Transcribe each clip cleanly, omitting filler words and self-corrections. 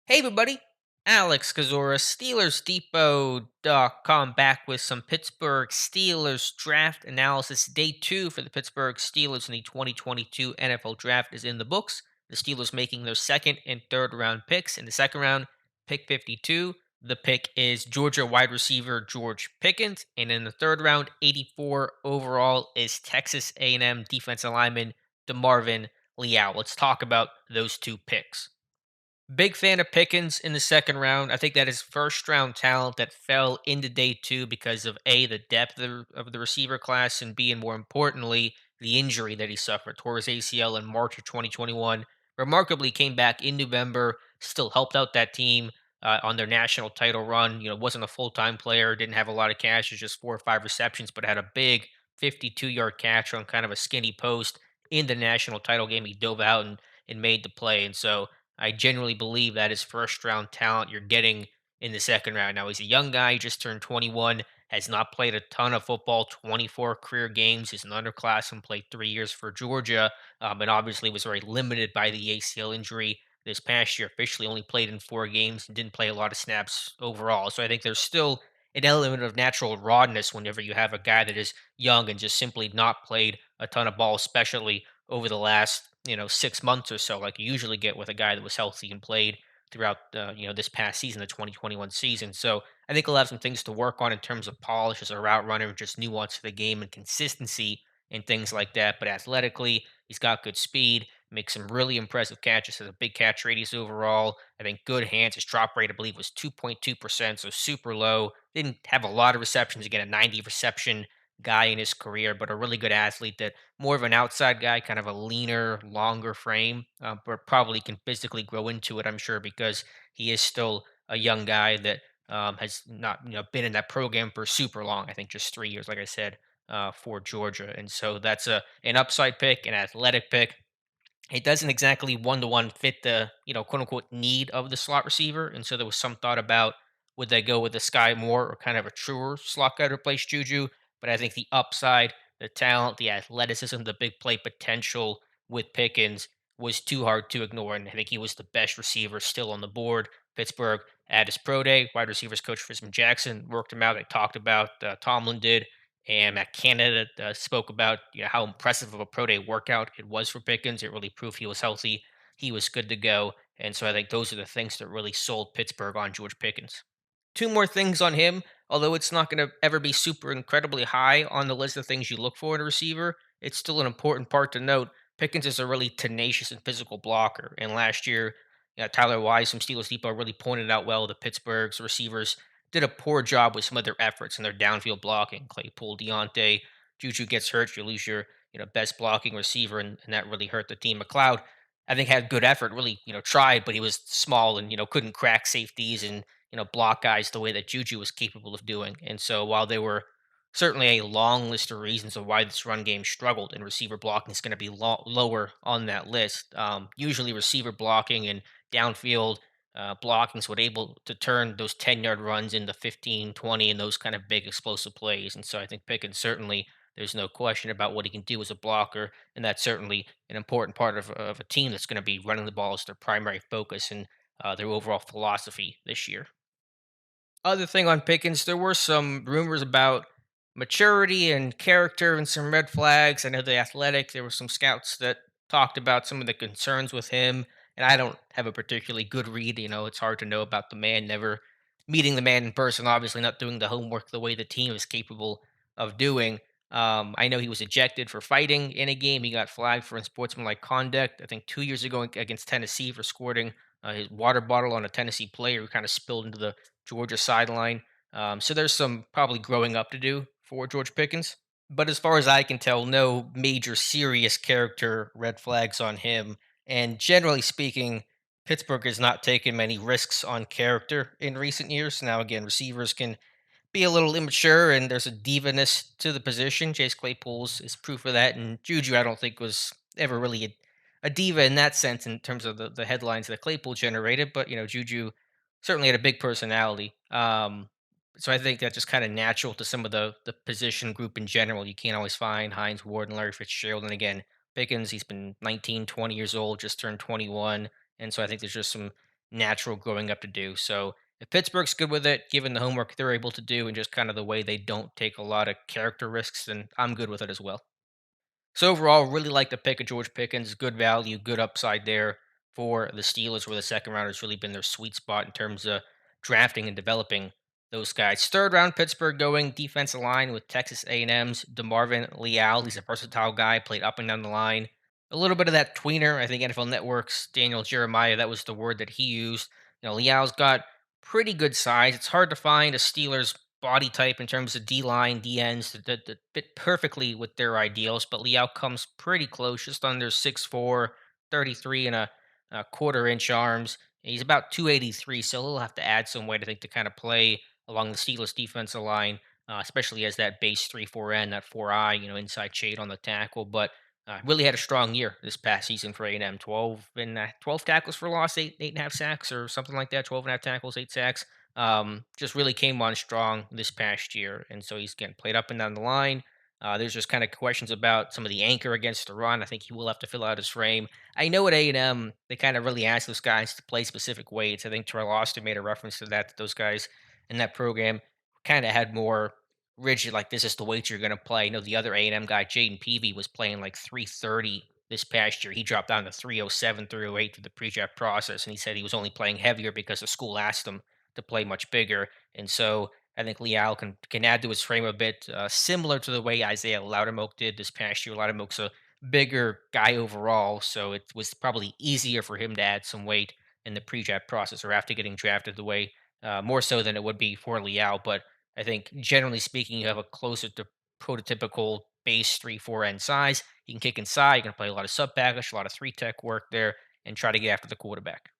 Hey everybody, Alex Kazora, SteelersDepot.com back with some Pittsburgh Steelers draft analysis. Day two for the Pittsburgh Steelers in the 2022 NFL Draft is in the books. The Steelers making their second and third round picks. In the second round, pick 52. The pick is Georgia wide receiver George Pickens, and in the third round, 84 overall is Texas A&M defensive lineman DeMarvin Leal. Let's talk about those two picks. Big fan of Pickens in the second round. I think that is first round talent that fell into day two because of A, the depth of the receiver class, and B, and more importantly, the injury that he suffered. Tore his ACL in March of 2021. Remarkably, came back in November, still helped out that team on their national title run. Wasn't a full time player, didn't have a lot of catches, just 4 or 5 receptions, but had a big 52-yard catch on kind of a skinny post in the national title game. He dove out and made the play. And so I genuinely believe that is first round talent you're getting in the second round. Now, he's a young guy, he just turned 21, has not played a ton of football, 24 career games. He's an underclassman, played 3 years for Georgia, and obviously was very limited by the ACL injury this past year. Officially only played in 4 games and didn't play a lot of snaps overall. So I think there's still an element of natural rawness whenever you have a guy that is young and just simply not played a ton of ball, especially over the last 6 months or so, like you usually get with a guy that was healthy and played throughout this past season, the 2021 season. So I think he'll have some things to work on in terms of polish as a route runner and just nuance of the game and consistency and things like that. But athletically, he's got good speed, makes some really impressive catches, has a big catch radius overall. I think good hands. His drop rate, I believe, was 2.2%, so super low. Didn't have a lot of receptions. Again, a 90 reception guy in his career, but a really good athlete that more of an outside guy, kind of a leaner, longer frame, but probably can physically grow into it. I'm sure because he is still a young guy that has not been in that program for super long. I think just 3 years, like I said, for Georgia, and so that's an upside pick, an athletic pick. It doesn't exactly one to one fit the quote unquote need of the slot receiver, and so there was some thought about would they go with a Sky Moore or kind of a truer slot guy to replace Juju. But I think the upside, the talent, the athleticism, the big play potential with Pickens was too hard to ignore, and I think he was the best receiver still on the board. Pittsburgh at his pro day, wide receivers coach Frisman Jackson worked him out. They talked about Tomlin did, and Matt Canada spoke about how impressive of a pro day workout it was for Pickens. It really proved he was healthy, he was good to go, and so I think those are the things that really sold Pittsburgh on George Pickens. Two more things on him, although it's not going to ever be super incredibly high on the list of things you look for in a receiver, it's still an important part to note. Pickens is a really tenacious and physical blocker, and last year, Tyler Wise from Steelers Depot really pointed out well the Pittsburgh's receivers did a poor job with some of their efforts and their downfield blocking. Claypool, Deontay, Juju gets hurt, you lose your best blocking receiver, and that really hurt the team. McLeod, I think, had good effort, really tried, but he was small and couldn't crack safeties and block guys the way that Juju was capable of doing. And so while there were certainly a long list of reasons of why this run game struggled, and receiver blocking is going to be lower on that list. Usually, receiver blocking and downfield blocking is what able to turn those 10-yard runs into 15, 20, and those kind of big explosive plays. And so I think Pickens certainly, there's no question about what he can do as a blocker, and that's certainly an important part of a team that's going to be running the ball as their primary focus and their overall philosophy this year. Other thing on Pickens, there were some rumors about maturity and character and some red flags. I know the athletic, there were some scouts that talked about some of the concerns with him, and I don't have a particularly good read. It's hard to know about the man, never meeting the man in person, obviously not doing the homework the way the team is capable of doing. I know he was ejected for fighting in a game. He got flagged for unsportsmanlike conduct, I think 2 years ago against Tennessee for squirting his water bottle on a Tennessee player who kind of spilled into the Georgia sideline. So there's some probably growing up to do for George Pickens. But as far as I can tell, no major serious character red flags on him. And generally speaking, Pittsburgh has not taken many risks on character in recent years. Now, again, receivers can be a little immature and there's a divaness to the position. Chase Claypool's is proof of that. And Juju, I don't think, was ever really a diva in that sense in terms of the headlines that Claypool generated. But, Juju certainly had a big personality. So I think that's just kind of natural to some of the position group in general. You can't always find Hines Ward and Larry Fitzgerald. And again, Pickens, he's been 19, 20 years old, just turned 21. And so I think there's just some natural growing up to do. So if Pittsburgh's good with it, given the homework they're able to do and just kind of the way they don't take a lot of character risks, then I'm good with it as well. So overall, really like the pick of George Pickens. Good value, good upside there for the Steelers, where the second round has really been their sweet spot in terms of drafting and developing those guys. Third round, Pittsburgh going defensive line with Texas A&M's DeMarvin Leal. He's a versatile guy, played up and down the line. A little bit of that tweener. I think NFL Network's Daniel Jeremiah, that was the word that he used. Leal's got pretty good size. It's hard to find a Steelers body type in terms of D line, D ends that fit perfectly with their ideals, but Leal comes pretty close, just under 6'4", 33 and a quarter inch arms. He's about 283, so he'll have to add some weight, I think, to kind of play along the Steelers defensive line, especially as that base 3-4 end, that 4-eye, inside shade on the tackle. But really had a strong year this past season for A&M. 12 tackles for loss, eight and a half sacks, or something like that. 12 and a half tackles, 8 sacks. Just really came on strong this past year, and so he's getting played up and down the line. There's just kind of questions about some of the anchor against the run. I think he will have to fill out his frame. I know at A&M they kind of really ask those guys to play specific weights. I think Terrell Austin made a reference to that. That those guys in that program kind of had more rigid, like this is the weight you're going to play. The other A&M guy, Jaden Peavy, was playing like 330 this past year. He dropped down to 307, 308 through the pre-draft process, and he said he was only playing heavier because the school asked him to play much bigger. And so I think Leal can add to his frame a bit, similar to the way Isaiah Loudermilk did this past year. Loudermilk's a bigger guy overall, so it was probably easier for him to add some weight in the pre-draft process or after getting drafted the way more so than it would be for Leal. But I think generally speaking, you have a closer to prototypical base 3-4 end size. You can kick inside. You can play a lot of sub package, a lot of three tech work there, and try to get after the quarterback.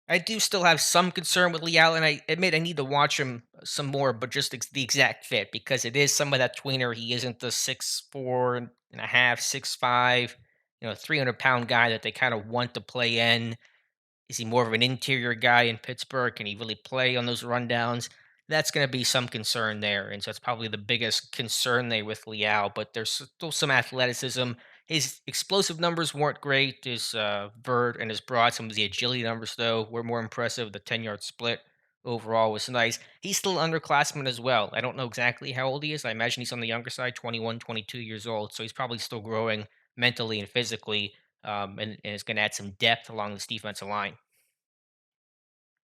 I do still have some concern with Leal, and I admit I need to watch him some more, but just the exact fit because it is some of that tweener. He isn't the 6'4" and a half, 6'5", 300-pound guy that they kind of want to play in. Is he more of an interior guy in Pittsburgh? Can he really play on those rundowns? That's going to be some concern there. And so it's probably the biggest concern there with Leal, but there's still some athleticism. His explosive numbers weren't great. His vert and his broad, some of the agility numbers, though, were more impressive. The 10-yard split overall was nice. He's still underclassman as well. I don't know exactly how old he is. I imagine he's on the younger side, 21, 22 years old. So he's probably still growing mentally and physically, and it's going to add some depth along this defensive line.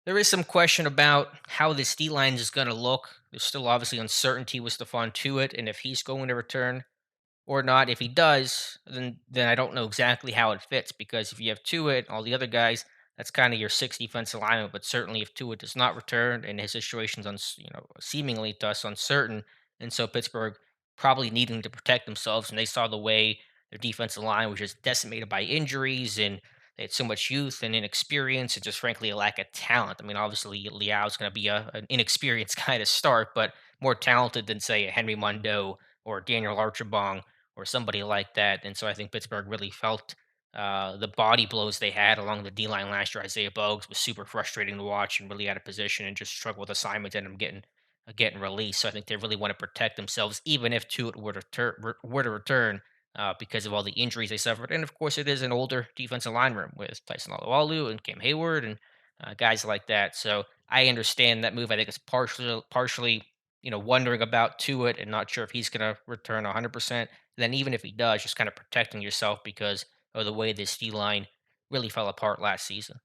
There is some question about how this D line is going to look. There's still obviously uncertainty with Stephon Tuitt and if he's going to return or not. If he does, then I don't know exactly how it fits because if you have Tuitt, all the other guys, that's kind of your six defensive lineman. But certainly, if Tuitt does not return and his situation's seemingly to us uncertain, and so Pittsburgh probably needing to protect themselves, and they saw the way their defensive line was just decimated by injuries and. They had so much youth and inexperience, and just frankly a lack of talent. I mean, obviously Liao is going to be an inexperienced guy to start, but more talented than say a Henry Mondo or Daniel Archibong or somebody like that. And so I think Pittsburgh really felt the body blows they had along the D line last year. Isaiah Bogues was super frustrating to watch and really out of position and just struggled with assignments and him getting released. So I think they really want to protect themselves, even if Tuitt were to return. Because of all the injuries they suffered, and of course, it is an older defensive line room with Tyson Alualu and Cam Hayward and guys like that. So I understand that move. I think it's partially, wondering about Tuitt and not sure if he's going to return 100%. Then even if he does, just kind of protecting yourself because of the way this D line really fell apart last season.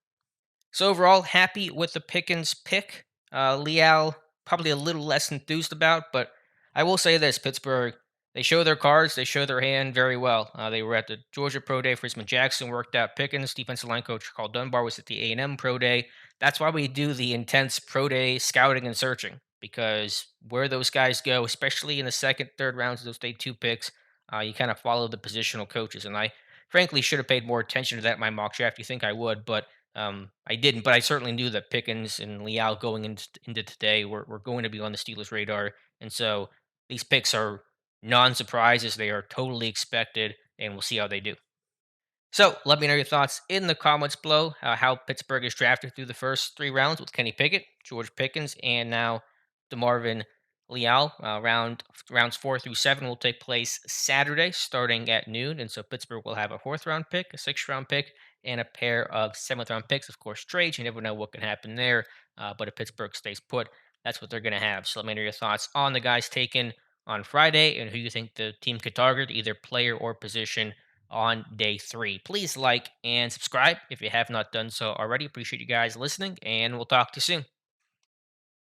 So overall, happy with the Pickens pick. Leal probably a little less enthused about, but I will say this: Pittsburgh, they show their cards, they show their hand very well. They were at the Georgia Pro Day. Frisman Jackson worked out Pickens. Defensive line coach Carl Dunbar was at the A&M Pro Day. That's why we do the intense Pro Day scouting and searching because where those guys go, especially in the second, third rounds of those day two picks, you kind of follow the positional coaches. And I frankly should have paid more attention to that in my mock draft. You think I would, but I didn't, but I certainly knew that Pickens and Leal going into today were going to be on the Steelers' radar, and so these picks are non-surprises. They are totally expected, and we'll see how they do. So let me know your thoughts in the comments below. How Pittsburgh is drafted through the first three rounds with Kenny Pickett, George Pickens, and now DeMarvin Leal. Rounds 4 through 7 will take place Saturday, starting at noon, and so Pittsburgh will have a fourth round pick, a sixth round pick, and a pair of seventh round picks. Of course, trades. You never know what can happen there. But if Pittsburgh stays put, that's what they're going to have. So let me know your thoughts on the guys taken on Friday and who you think the team could target, either player or position, on day three. Please like and subscribe if you have not done so already. Appreciate you guys listening, and we'll talk to you soon.